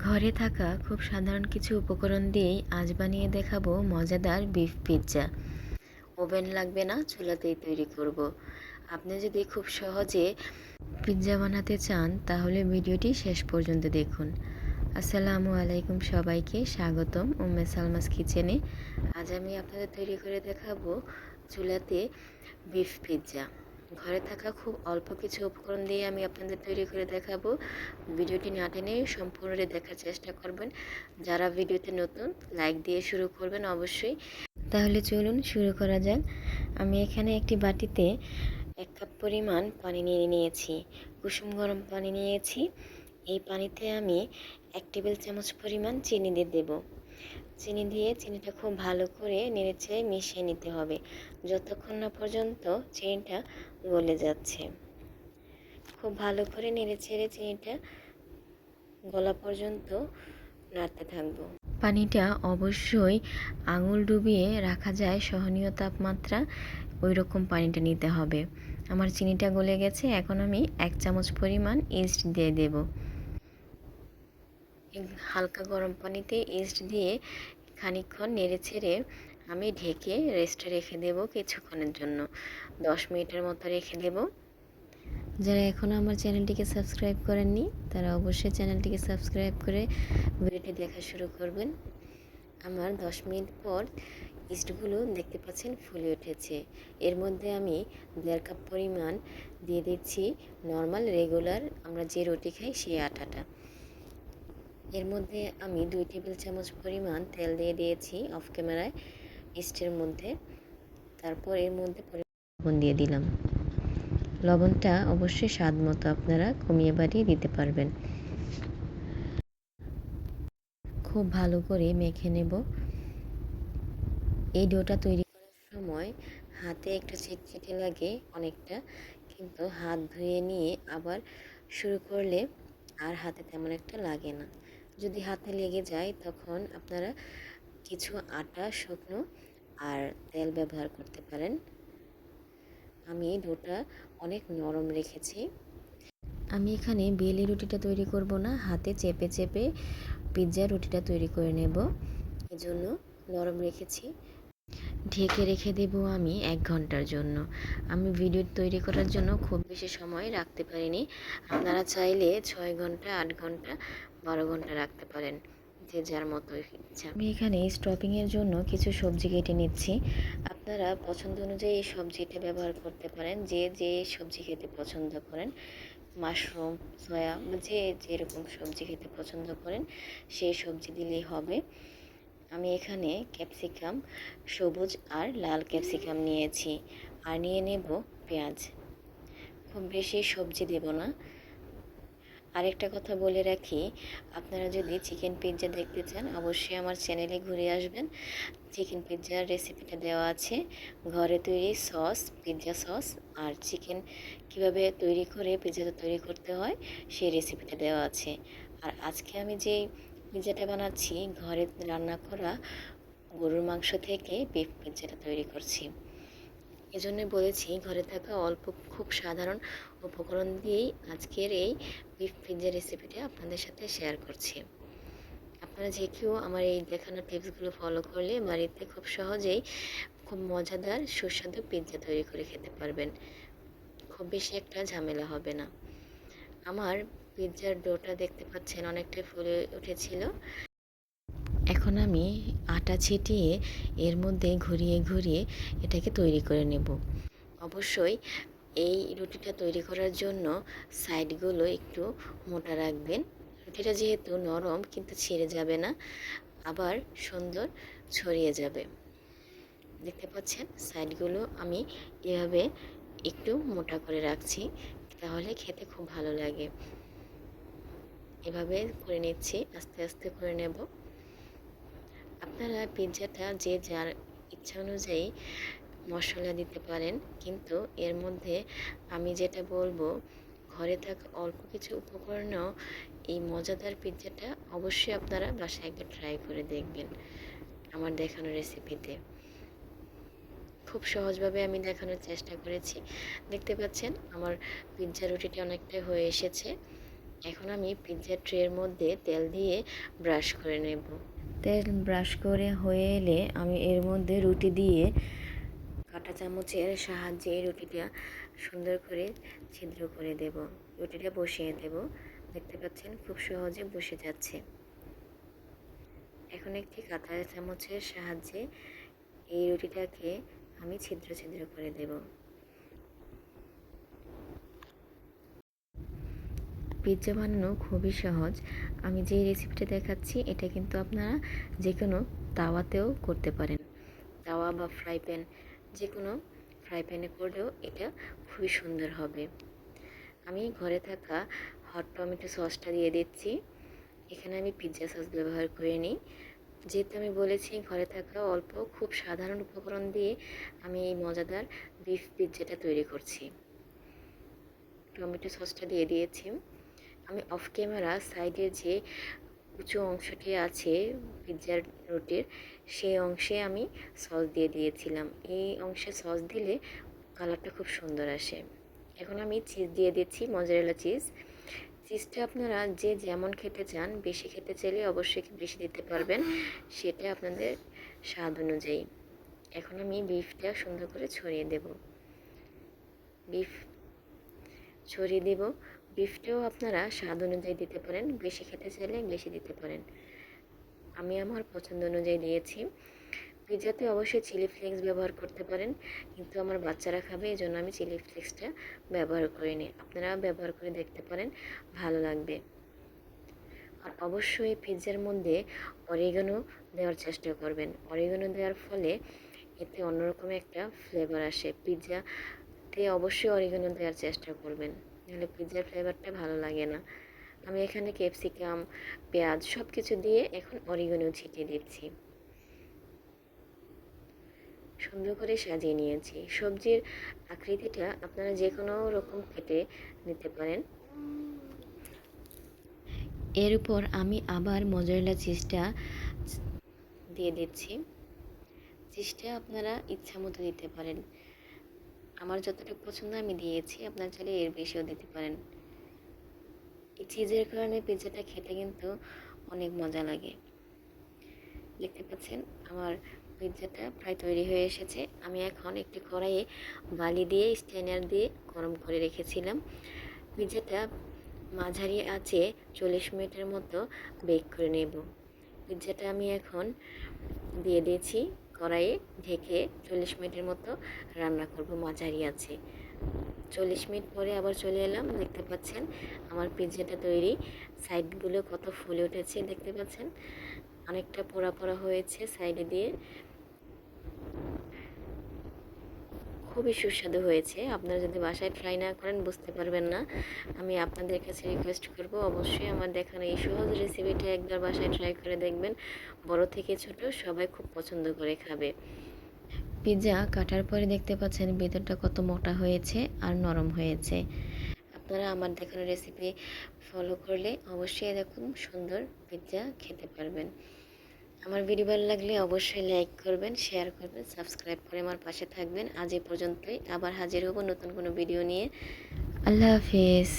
ঘরে থাকা খুব সাধারণ কিছু উপকরণ দিয়েই আজ বানিয়ে দেখাবো মজাদার বিফ পিৎজা। ওভেন লাগবে না, চুলাতেই তৈরি করব। আপনি যদি খুব সহজে পিৎজা বানাতে চান তাহলে ভিডিওটি শেষ পর্যন্ত দেখুন। আসসালামু আলাইকুম, সবাইকে স্বাগতম উম্মে সালমাস কিচেনে। আজ আমি আপনাদের তৈরি করে দেখাবো চুলাতে বিফ পিৎজা। ঘরে থাকা খুব অল্প কিছু উপকরণ দিয়ে আমি আপনাদের তৈরি করে দেখাবো। ভিডিওটি না টেনে সম্পূর্ণ দেখার চেষ্টা করবেন। যারা ভিডিওতে নতুন, লাইক দিয়ে শুরু করবেন অবশ্যই। তাহলে চলুন শুরু করা যাক। আমি এখানে একটি বাটিতে 1 কাপ পরিমাণ পানি নিয়ে নিয়েছি। কুসুম গরম পানি নিয়েছি। এই পানিতে আমি 1 টেবিল চামচ পরিমাণ চিনি দিয়ে দেব। চিনি দিয়ে চিনিটা খুব ভালো করে নেড়েচেড়ে মিশিয়ে নিতে হবে যতক্ষণ না পর্যন্ত চিনিটা গলে যাচ্ছে। খুব ভালো করে নেড়েচেড়ে চিনিটা গলা পর্যন্ত নাড়তে থাকবো। পানিটা অবশ্যই আঙুল ডুবিয়ে রাখা যায় সহনীয় তাপমাত্রা, ওই রকম পানিটা নিতে হবে। আমার চিনিটা গলে গেছে, এখন আমি 1 চামচ পরিমাণ ইস্ট দিয়ে দেব। হালকা গরম পানিতে ইস্ট দিয়ে খানিকক্ষণ নেড়েচেড়ে আমি ঢেকে রেস্টে রেখে দেব কিছুক্ষণের জন্য, 10 মিনিটের মতো রেখে দেব। যারা এখনও আমার চ্যানেলটিকে সাবস্ক্রাইব করেননি তারা অবশ্যই চ্যানেলটিকে সাবস্ক্রাইব করে ভিডিওটি দেখা শুরু করবেন। আমার 10 মিনিট পর ইস্টগুলো দেখতে পাচ্ছেন ফুলে উঠেছে। এর মধ্যে আমি 1.5 কাপ পরিমাণ দিয়ে দিচ্ছি নর্মাল রেগুলার আমরা যে রুটি খাই সেই আটাটা। এর মধ্যে আমি 2 টেবিল চামচ পরিমাণ তেল দিয়ে দিয়েছি অফ ক্যামেরায় ইস্টের মধ্যে। তারপর এর মধ্যে লবণ দিয়ে দিলাম। লবণটা অবশ্যই স্বাদ মতো আপনারা কমিয়ে বাড়িয়ে দিতে পারবেন। খুব ভালো করে মেখে নেব। এই ডোটা তৈরি করার সময় হাতে একটু চিটচিটে লাগে অনেকটা, কিন্তু হাত ধুয়ে নিয়ে আবার শুরু করলে আর হাতে তেমন একটা লাগে না। যদি হাতে লেগে যায় তখন আপনারা কিছু আটা, শুকনো আর তেল ব্যবহার করতে পারেন। আমি ডোটা অনেক নরম রেখেছি। আমি এখানে বেলে রুটিটা তৈরি করব না, হাতে চেপে চেপে পিৎজা রুটিটা তৈরি করে নেব, এজন্য নরম রেখেছি। ঢেকে রেখে দেব আমি 1 ঘন্টার জন্য। আমি ভিডিও তৈরি করার জন্য খুব বেশি সময় রাখতে পারিনি। আপনারা চাইলে 6 ঘন্টা, 8 ঘন্টা, 12 ঘন্টা রাখতে পারেন, যে যার মতো ইচ্ছা। আমি এখানে স্টপিংয়ের জন্য কিছু সবজি কেটে নিচ্ছি। আপনারা পছন্দ অনুযায়ী এই সবজিটা ব্যবহার করতে পারেন, যে যে সবজি খেতে পছন্দ করেন। মাশরুম, সয়া, যে যেরকম সবজি খেতে পছন্দ করেন সেই সবজি দিলেই হবে। আমি এখানে ক্যাপসিকাম, সবুজ আর লাল ক্যাপসিকাম নিয়েছি, আর নিয়ে নেব পেঁয়াজ। খুব বেশি সবজি দেব না। আরেকটা কথা বলে রাখি, আপনারা যদি চিকেন পিৎজা দেখতে চান অবশ্যই আমার চ্যানেলে ঘুরে আসবেন। চিকেন পিৎজার রেসিপিটা দেওয়া আছে, ঘরে তৈরি সস, পিৎজা সস আর চিকেন কিভাবে তৈরি করে পিৎজাটা তৈরি করতে হয় সেই রেসিপিটা দেওয়া আছে। আর আজকে আমি যে পিৎজাটা বানাচ্ছি ঘরে রান্না করা গরুর মাংস থেকে বিফ পিৎজাটা তৈরি করছি। এজন্য বলেছি ঘরে থাকা অল্প খুব সাধারণ উপকরণ দিয়েই আজকের এই বিফ পিৎজা রেসিপিটা আপনাদের সাথে শেয়ার করছি। আপনারা যে কেউ আমার এই দেখানো টিপসগুলো ফলো করলে বাড়িতে খুব সহজেই খুব মজাদার সুস্বাদু পিৎজা তৈরি করে খেতে পারবেন। খুব বেশি একটা ঝামেলা হবে না। আমার পিৎজার ডোটা দেখতে পাচ্ছেন অনেকটাই ফুলে উঠেছিল। এখন আমি আটা ছিটিয়ে এর মধ্যে ঘুরিয়ে ঘুরিয়ে এটাকে তৈরি করে নেব। অবশ্যই এই রুটিটা তৈরি করার জন্য সাইডগুলো একটু মোটা রাখবেন। রুটিটা যেহেতু নরম কিন্তু ছিঁড়ে যাবে না, আবার সুন্দর ছড়িয়ে যাবে। দেখতে পাচ্ছেন সাইডগুলো আমি এভাবে একটু মোটা করে রাখছি, তাহলে খেতে খুব ভালো লাগে। এভাবে করে নিচ্ছি, আস্তে আস্তে করে নেব। আপনারা পিৎজাটা যে যার ইচ্ছা অনুযায়ী মশলা দিতে পারেন, কিন্তু এর মধ্যে আমি যেটা বলবো, ঘরে থাকা অল্প কিছু উপকরণেও এই মজাদার পিৎজাটা অবশ্যই আপনারা বাসায় একবার ট্রাই করে দেখবেন আমার দেখানো রেসিপিতে। খুব সহজভাবে আমি দেখানোর চেষ্টা করেছি। দেখতে পাচ্ছেন আমার পিৎজা রুটিটা অনেকটাই হয়ে এসেছে। এখন আমি পিৎজার ট্রের মধ্যে তেল দিয়ে ব্রাশ করে নেব। তেল ব্রাশ করে হয়ে এলে আমি এর মধ্যে রুটি দিয়ে কাঁটা চামচের সাহায্যে রুটিটা সুন্দর করে ছিদ্র করে দেব। রুটিটা বসিয়ে দেব। দেখতে পাচ্ছেন খুব সহজে বসে যাচ্ছে। এখন একটি কাঁটা চামচের সাহায্যে এই রুটিটাকে আমি ছিদ্র ছিদ্র করে দেব। পিৎজা বানানো খুবই সহজ। আমি যে রেসিপিটা দেখাচ্ছি এটা কিন্তু আপনারা যে কোনো তাওয়াতেও করতে পারেন। তাওয়া বা ফ্রাই প্যান, যে কোনো ফ্রাই প্যানে করলেও এটা খুবই সুন্দর হবে। আমি ঘরে থাকা হট টমেটো সসটা দিয়ে দিচ্ছি। এখানে আমি পিৎজা সস ব্যবহার করে নিই। যেহেতু আমি বলেছি ঘরে থাকা অল্প খুব সাধারণ উপকরণ দিয়ে আমি এই মজাদার বিফ পিৎজাটা তৈরি করছি। টমেটো সসটা দিয়ে দিয়েছি। আমি অফ ক্যামেরা সাইডে যে উঁচু অংশটি আছে পিৎজার রুটির, সেই অংশে আমি সস দিয়ে দিয়েছিলাম। এই অংশে সস দিলে কালারটা খুব সুন্দর আসে। এখন আমি চিজ দিয়ে দিচ্ছি, মজারেলা চিজ। চিজটা আপনারা যে যেমন খেতে চান, বেশি খেতে চাইলে অবশ্যই বেশি দিতে পারবেন, সেটা আপনাদের স্বাদ অনুযায়ী। এখন আমি বিফটা সুন্দর করে ছড়িয়ে দেব। বিফ ছড়িয়ে দেব। বিফটাও আপনারা স্বাদ অনুযায়ী দিতে পারেন, বেশি খেতে চাইলে বেশি দিতে পারেন। আমি আমার পছন্দ অনুযায়ী দিয়েছি। পিৎজাতে অবশ্যই চিলি ফ্লেক্স ব্যবহার করতে পারেন, কিন্তু আমার বাচ্চারা খাবে এই জন্য আমি চিলি ফ্লেক্সটা ব্যবহার করিনি। আপনারা ব্যবহার করে দেখতে পারেন, ভালো লাগবে। আর অবশ্যই পিৎজার মধ্যে অরিগানো দেওয়ার চেষ্টা করবেন। অরিগানো দেওয়ার ফলে এতে অন্যরকম একটা ফ্লেভার আসে। পিৎজাতে অবশ্যই অরিগানো দেওয়ার চেষ্টা করবেন, নাহলে পিৎজার ফ্লেভারটা ভালো লাগে না। আমি এখানে ক্যাপসিকাম, পেঁয়াজ সব কিছু দিয়ে এখন অরিগানো ছিটিয়ে দিচ্ছি। সুন্দর করে সাজিয়ে নিয়েছি। সবজির আকৃতিটা আপনারা যে কোনো রকম কেটে নিতে পারেন। এর উপর আমি আবার মজারেলা চিজটা দিয়ে দিচ্ছি। চিজটা আপনারা ইচ্ছা মতো দিতে পারেন। আমার যতটুকু পছন্দ আমি দিয়েছি, আপনারা চাইলে এর বেশিও দিতে পারেন। এই চিজের কারণে পিৎজাটা খেতে কিন্তু অনেক মজা লাগে। দেখতে পাচ্ছেন আমার পিৎজাটা প্রায় তৈরি হয়ে এসেছে। আমি এখন একটি কড়াইয়ে বালি দিয়ে স্ট্যানার দিয়ে গরম করে রেখেছিলাম। পিৎজাটা মাঝারি আঁচে 40 মিনিটের মতো বেক করে নেব। পিৎজাটা আমি এখন দিয়ে দিয়েছি কড়াইয়ে, ঢেকে 40 মিনিটের মতো রান্না করব মাঝারি আঁচে। 40 মিনিট পরে আবার চলে এলাম। দেখতে পাচ্ছেন আমার পিৎজাটা তৈরি। সাইডগুলো কত ফুলে উঠেছে দেখতে পাচ্ছেন, অনেকটা পোড়া পোড়া হয়েছে সাইডে দিয়ে, খুবই সুস্বাদু হয়েছে। আপনারা যদি বাসায় ট্রাই না করেন বুঝতে পারবেন না। আমি আপনাদের কাছে রিকোয়েস্ট করব, অবশ্যই আমার দেখানো এই সহজ রেসিপিটা একবার বাসায় ট্রাই করে দেখবেন। বড় থেকে ছোট সবাই খুব পছন্দ করে খাবে। পিৎজা কাটার পরে দেখতে পাচ্ছেন ভেতরটা কত মোটা হয়েছে আর নরম হয়েছে। আপনারা আমার দেখানো রেসিপি ফলো করলে অবশ্যই এরকম সুন্দর পিৎজা খেতে পারবেন। আমার ভিডিও ভালো লাগলে অবশ্যই লাইক করবেন, শেয়ার করবেন, সাবস্ক্রাইব করে আমার পাশে থাকবেন। আজ এই পর্যন্তই, আবার হাজির হব নতুন কোনো ভিডিও নিয়ে। আল্লাহ হাফিজ।